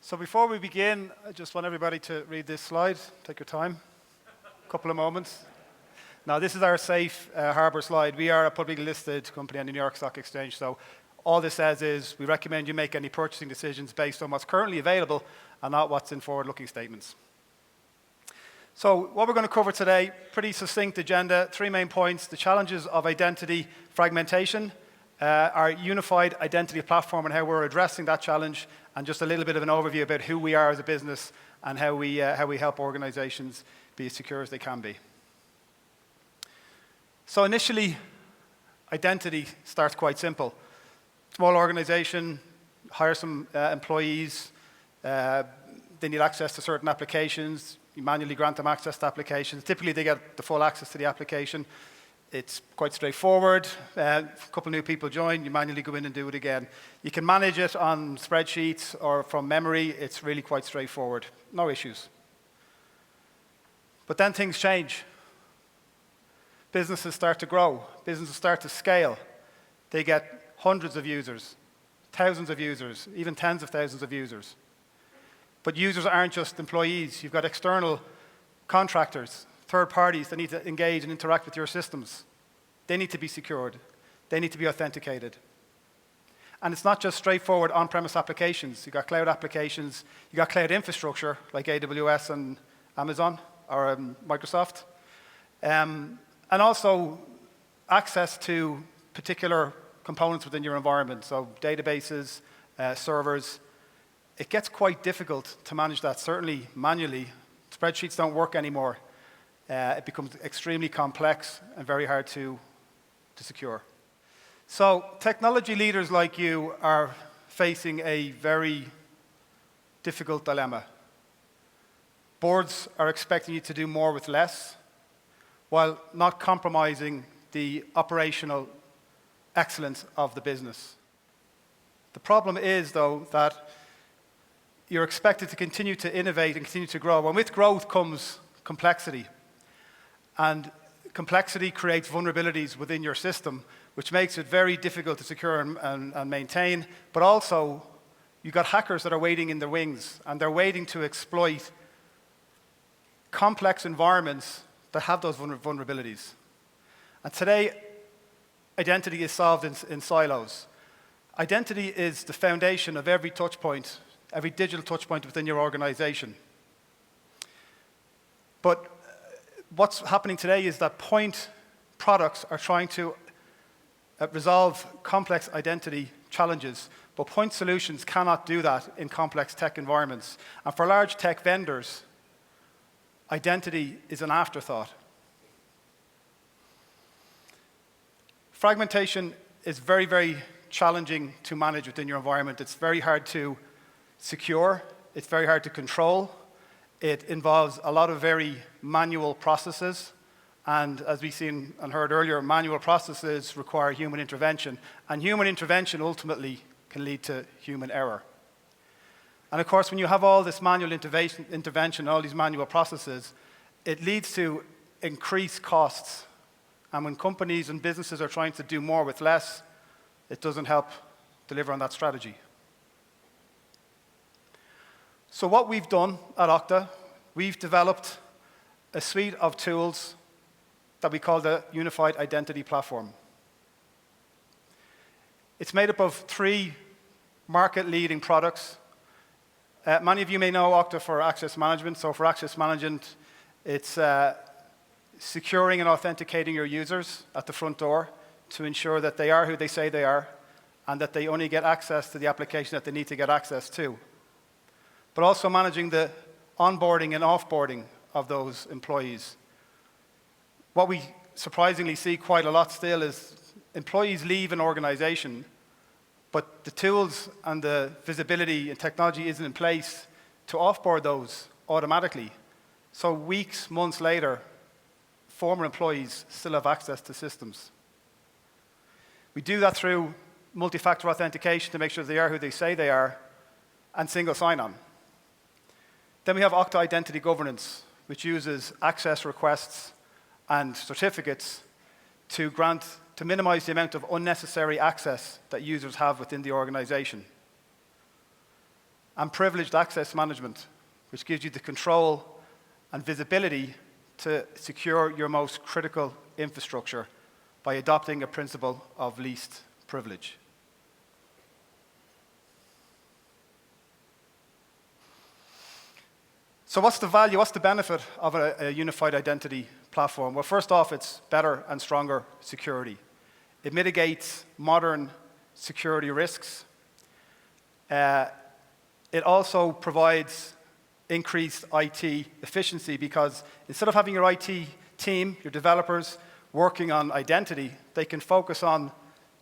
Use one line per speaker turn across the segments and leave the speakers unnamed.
So before we begin, I just want everybody to read this slide. Take your time, a couple of moments. Now, this is our safe harbor slide. We are a publicly listed company on the New York Stock Exchange, so all this says is we recommend you make any purchasing decisions based on what's currently available and not what's in forward-looking statements. So what we're going to cover today, pretty succinct agenda, 3 main points: the challenges of identity fragmentation, our unified identity platform and how we're addressing that challenge, and just a little bit of an overview about who we are as a business and how we help organizations be as secure as they can be. So initially, identity starts quite simple. Small organization, hire some employees, they need access to certain applications, you manually grant them access to applications. Typically they get the full access to the application. It's quite straightforward. A couple new people join, you manually go in and do it again. You can manage it on spreadsheets or from memory. It's really quite straightforward. No issues. But then things change. Businesses start to grow. Businesses start to scale. They get hundreds of users, thousands of users, even tens of thousands of users. But users aren't just employees. You've got external contractors, third parties that need to engage and interact with your systems. They need to be secured. They need to be authenticated. And it's not just straightforward on-premise applications. You've got cloud applications. You've got cloud infrastructure like AWS and Amazon or Microsoft. And also access to particular components within your environment, so databases, servers. It gets quite difficult to manage that, certainly manually. Spreadsheets don't work anymore. It becomes extremely complex and very hard to secure. So technology leaders like you are facing a very difficult dilemma. Boards are expecting you to do more with less, while not compromising the operational excellence of the business. The problem is, though, that you're expected to continue to innovate and continue to grow. And with growth comes complexity. And complexity creates vulnerabilities within your system, which makes it very difficult to secure and maintain. But also, you've got hackers that are waiting in the wings, and they're waiting to exploit complex environments that have those vulnerabilities. And today, identity is solved in silos. Identity is the foundation of every touch point, every digital touch point within your organization. But what's happening today is that point products are trying to resolve complex identity challenges, but point solutions cannot do that in complex tech environments. And for large tech vendors, identity is an afterthought. Fragmentation is very, very challenging to manage within your environment. It's very hard to secure. It's very hard to control. It involves a lot of very manual processes. And as we've seen and heard earlier, manual processes require human intervention. And human intervention ultimately can lead to human error. And of course, when you have all this manual intervention, all these manual processes, it leads to increased costs. And when companies and businesses are trying to do more with less, it doesn't help deliver on that strategy. So what we've done at OKTA, we've developed a suite of tools that we call the Unified Identity Platform. It's made up of 3 market-leading products. Many of you may know OKTA for access management. So for access management, it's securing and authenticating your users at the front door to ensure that they are who they say they are and that they only get access to the application that they need to get access to. But also managing the onboarding and offboarding of those employees. What we surprisingly see quite a lot still is employees leave an organization, but the tools and the visibility and technology isn't in place to offboard those automatically. So weeks, months later, former employees still have access to systems. We do that through multi-factor authentication to make sure they are who they say they are, and single sign-on. Then we have OKTA Identity Governance, which uses access requests and certificates to minimize the amount of unnecessary access that users have within the organization. and privileged access management, which gives you the control and visibility to secure your most critical infrastructure by adopting a principle of least privilege. So what's the value, what's the benefit of a unified identity platform? Well, first off, it's better and stronger security. It mitigates modern security risks. It also provides increased IT efficiency because instead of having your IT team, your developers, working on identity, they can focus on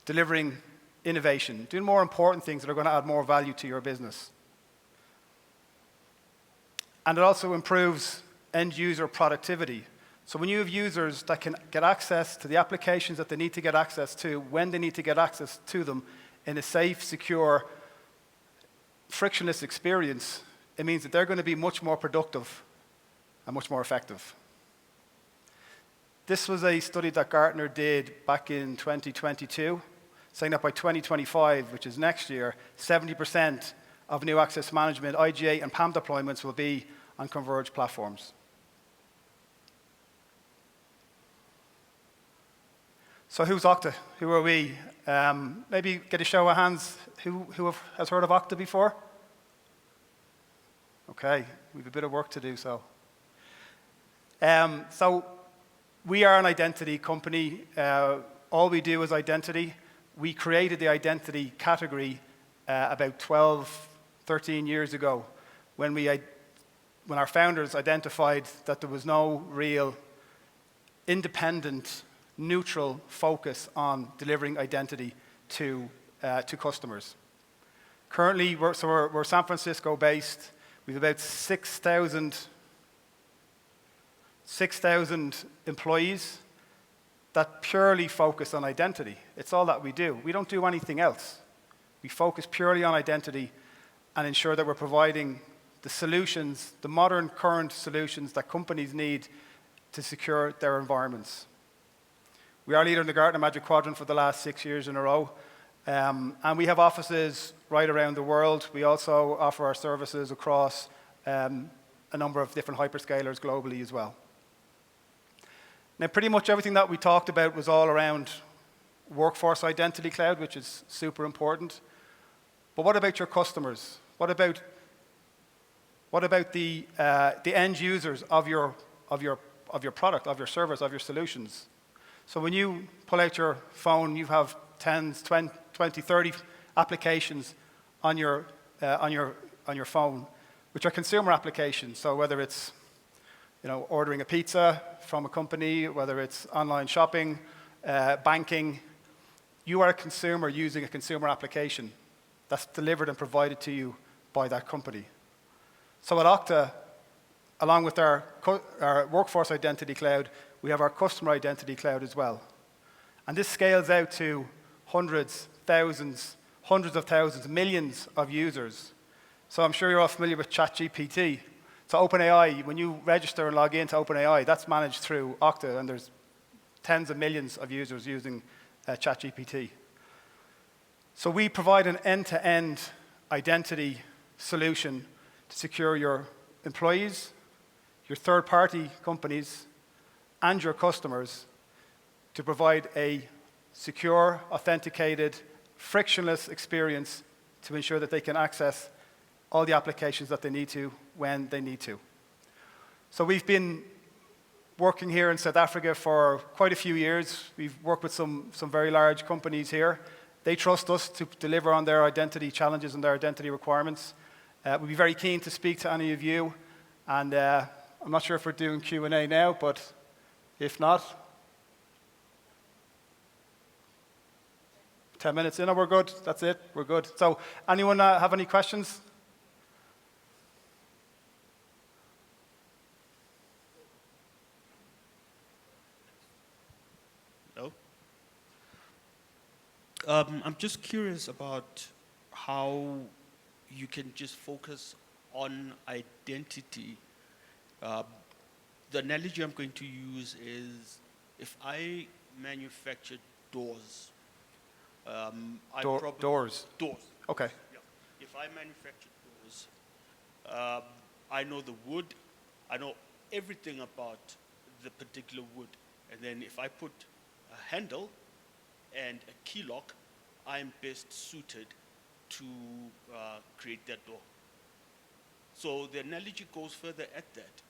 delivering innovation, doing more important things that are going to add more value to your business. And it also improves end user productivity. So when you have users that can get access to the applications that they need to get access to, when they need to get access to them in a safe, secure, frictionless experience, it means that they're going to be much more productive and much more effective. This was a study that Gartner did back in 2022, saying that by 2025, which is next year, 70% of new access management, IGA, and PAM deployments will be on converged platforms. So who's Okta? Who are we? Maybe get a show of hands. Who has heard of Okta before? Okay, we have a bit of work to do, so. So we are an identity company. All we do is identity. We created the identity category about 12, 13 years ago when our founders identified that there was no real independent, neutral focus on delivering identity to customers. Currently, we're San Francisco based. We have about 6,000 employees that purely focus on identity. It's all that we do. We don't do anything else. We focus purely on identity and ensure that we're providing the solutions, the modern current solutions that companies need to secure their environments. We are leader in the Gartner Magic Quadrant for the last 6 years in a row. And we have offices right around the world. We also offer our services across a number of different hyperscalers globally as well. Now, pretty much everything that we talked about was all around Workforce Identity Cloud, which is super important. But what about your customers? What about the end users of your product, of your service, of your solutions? So when you pull out your phone, you have 10, 20, 30 applications on your phone, which are consumer applications. So whether it's ordering a pizza from a company, whether it's online shopping, banking, you are a consumer using a consumer application that's delivered and provided to you by that company. So at Okta, along with our Workforce Identity Cloud, we have our Customer Identity Cloud as well. And this scales out to hundreds of thousands, millions of users. So I'm sure you're all familiar with ChatGPT. So OpenAI, when you register and log into OpenAI, that's managed through Okta, and there's tens of millions of users using ChatGPT. So we provide an end-to-end identity solution to secure your employees, your third-party companies, and your customers to provide a secure, authenticated, frictionless experience to ensure that they can access all the applications that they need to when they need to. So we've been working here in South Africa for quite a few years. We've worked with some very large companies here. They trust us to deliver on their identity challenges and their identity requirements. We'd be very keen to speak to any of you. And I'm not sure if we're doing Q&A now, but if not, 10 minutes in, we're good. That's it. We're good. So anyone have any questions?
No. I'm just curious about how you can just focus on identity. The analogy I'm going to use is if I manufacture doors.
Doors?
Doors.
Okay.
Yeah. If I manufacture doors, I know the wood, I know everything about the particular wood. And then if I put a handle and a key lock, I'm best suited to create that door. So the analogy goes further at that.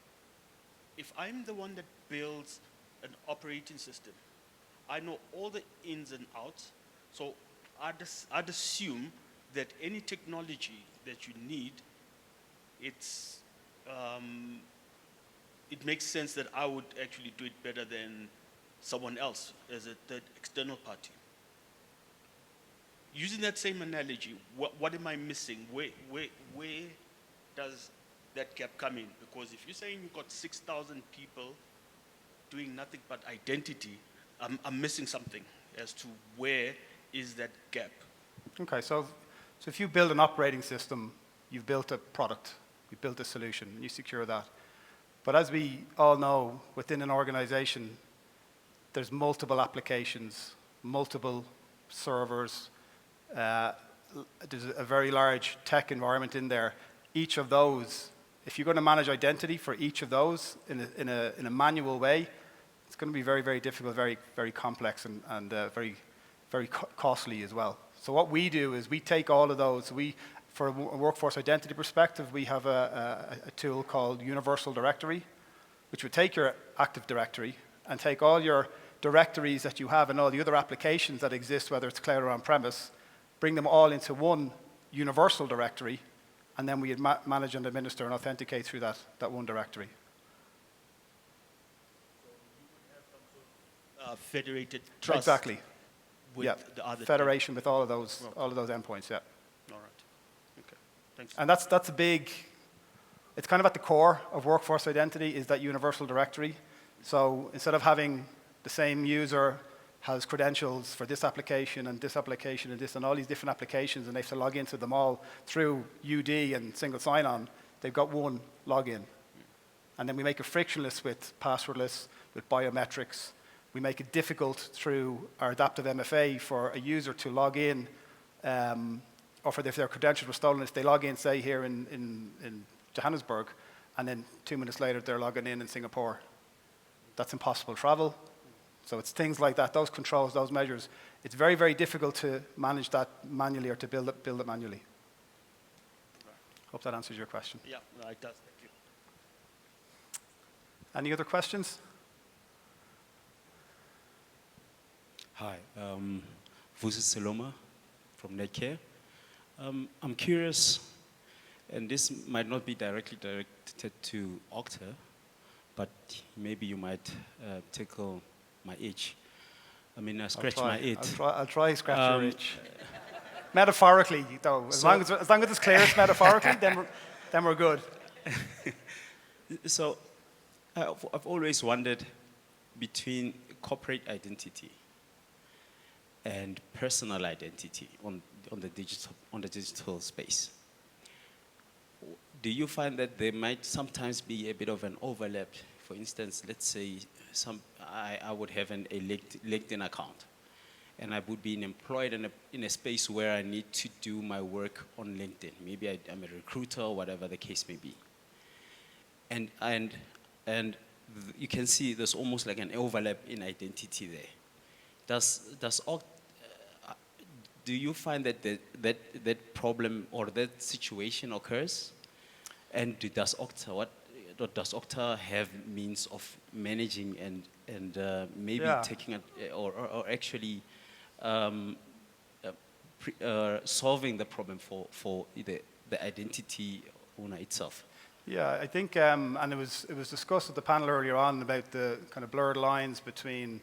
If I'm the one that builds an operating system, I know all the ins and outs. So I'd assume that any technology that you need, it's, it makes sense that I would actually do it better than someone else as a third external party. Using that same analogy, what am I missing? Where does that gap come in? Because if you're saying you've got 6,000 people doing nothing but identity, I'm missing something as to where is that gap.
Okay, so if you build an operating system, you've built a product, you've built a solution, and you secure that. But as we all know, within an organization, there's multiple applications, multiple servers, there's a very large tech environment in there. Each of those, if you're going to manage identity for each of those in a manual way, it's going to be very, very difficult, very, very complex, and very, very costly as well. So what we do is we take all of those. For a workforce identity perspective, we have a tool called Universal Directory, which would take your Active Directory and take all your directories that you have and all the other applications that exist, whether it's cloud or on-premise, bring them all into one universal directory, and then we manage and administer and authenticate through that one directory.
Federated trust.
Exactly.
With
yeah.
the other
Federation with all of those endpoints. Yeah.
All right. Okay. Thanks.
And that's a big. It's kind of at the core of workforce identity is that universal directory. So instead of having the same user has credentials for this application and this application and this and all these different applications, and they have to log into them all through UD and single sign-on, they've got one login. And then we make it frictionless with passwordless, with biometrics. We make it difficult through our adaptive MFA for a user to log in, or for if their credentials were stolen, if they log in, say, here in Johannesburg, and then 2 minutes later they're logging in Singapore. That's impossible travel. So it's things like that, those controls, those measures. It's very, very difficult to manage that manually or to build it manually. Hope that answers your question.
Yeah, no, it does. Thank you.
Any other questions?
Hi, Vusi Seloma from Netcare. I'm curious, and this might not be directly directed to OKTA, but maybe you might tickle my itch. I mean, I scratch my itch.
I'll try scratch your itch. Metaphorically, though. As long as it's clear it's metaphorically, then we're good.
So, I've always wondered between corporate identity and personal identity on the digital space. Do you find that there might sometimes be a bit of an overlap? For instance, let's say I would have a LinkedIn account, and I would be employed in a space where I need to do my work on LinkedIn. Maybe I'm a recruiter or whatever the case may be. And you can see there's almost like an overlap in identity there. Do you find that problem or that situation occurs? And does OKTA have means of managing and maybe taking or actually solving the problem for the identity owner itself?
Yeah, I think, and it was discussed at the panel earlier on about the kind of blurred lines between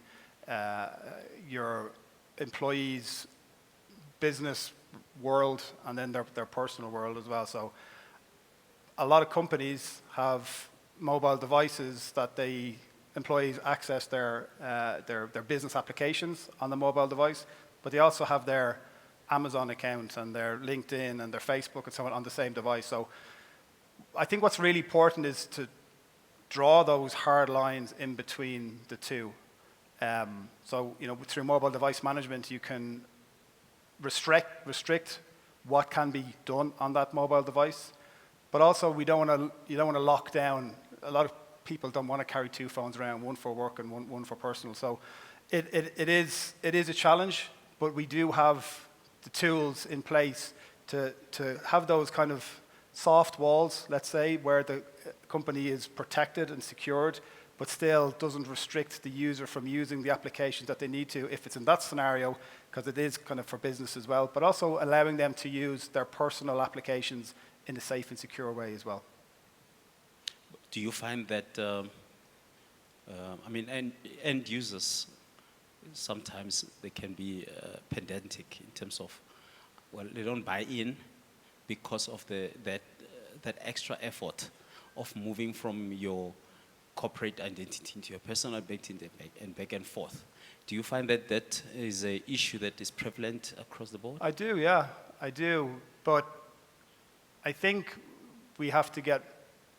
your employees' business world and then their personal world as well. So a lot of companies have mobile devices that employees access their business applications on the mobile device, but they also have their Amazon account and their LinkedIn and their Facebook and so on the same device. So I think what's really important is to draw those hard lines in between the two. So, through mobile device management, you can restrict what can be done on that mobile device. But also, you don't want to lock down. A lot of people don't want to carry two phones around, one for work and one for personal. So it is a challenge, but we do have the tools in place to have those kind of soft walls, let's say, where the company is protected and secured, but still doesn't restrict the user from using the applications that they need to if it's in that scenario, because it is kind of for business as well, but also allowing them to use their personal applications in a safe and secure way as well.
Do you find that, end users, sometimes they can be pedantic in terms of, well, they don't buy in because of that extra effort of moving from your corporate identity into your personal identity and back and forth. Do you find that that is an issue that is prevalent across the board?
I do, yeah, I do. But I think we have to get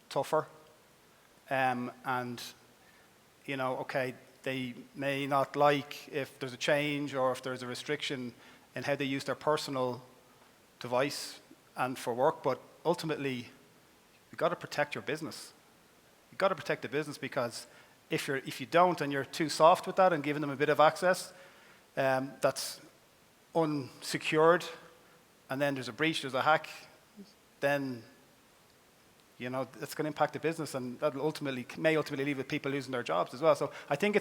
tougher. And, you know, okay, they may not like if there's a change or if there's a restriction in how they use their personal device and for work, but ultimately, you've got to protect your business. You've got to protect the business, because if you don't and you're too soft with that and giving them a bit of access that's unsecured, and then there's a breach, there's a hack, then you know it's going to impact the business, and that may ultimately leave with people losing their jobs as well. So I think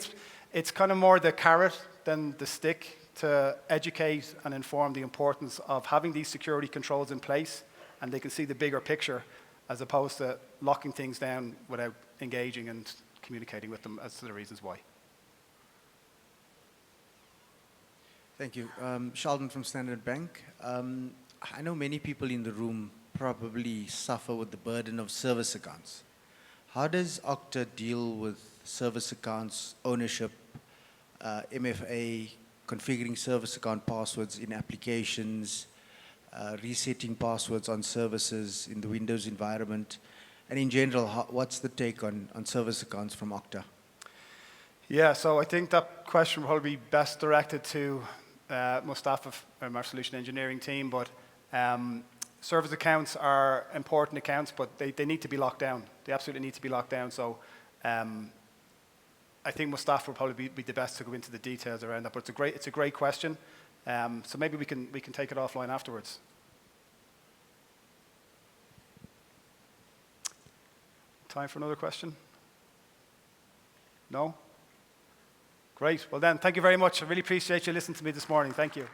it's kind of more the carrot than the stick to educate and inform the importance of having these security controls in place, and they can see the bigger picture, as opposed to locking things down without engaging and communicating with them as to the reasons why.
Thank you. Sheldon from Standard Bank. I know many people in the room probably suffer with the burden of service accounts. How does OKTA deal with service accounts, ownership, MFA, configuring service account passwords in applications, resetting passwords on services in the Windows environment, and in general, what's the take on service accounts from OKTA? Yeah,
so I think that question will probably be best directed to Mustafa from our solution engineering team, but service accounts are important accounts, but they need to be locked down. They absolutely need to be locked down. So I think Mustafa will probably be the best to go into the details around that, but it's a great question. So maybe we can take it offline afterwards. Time for another question? No? Great. Well then, thank you very much. I really appreciate you listening to me this morning. Thank you.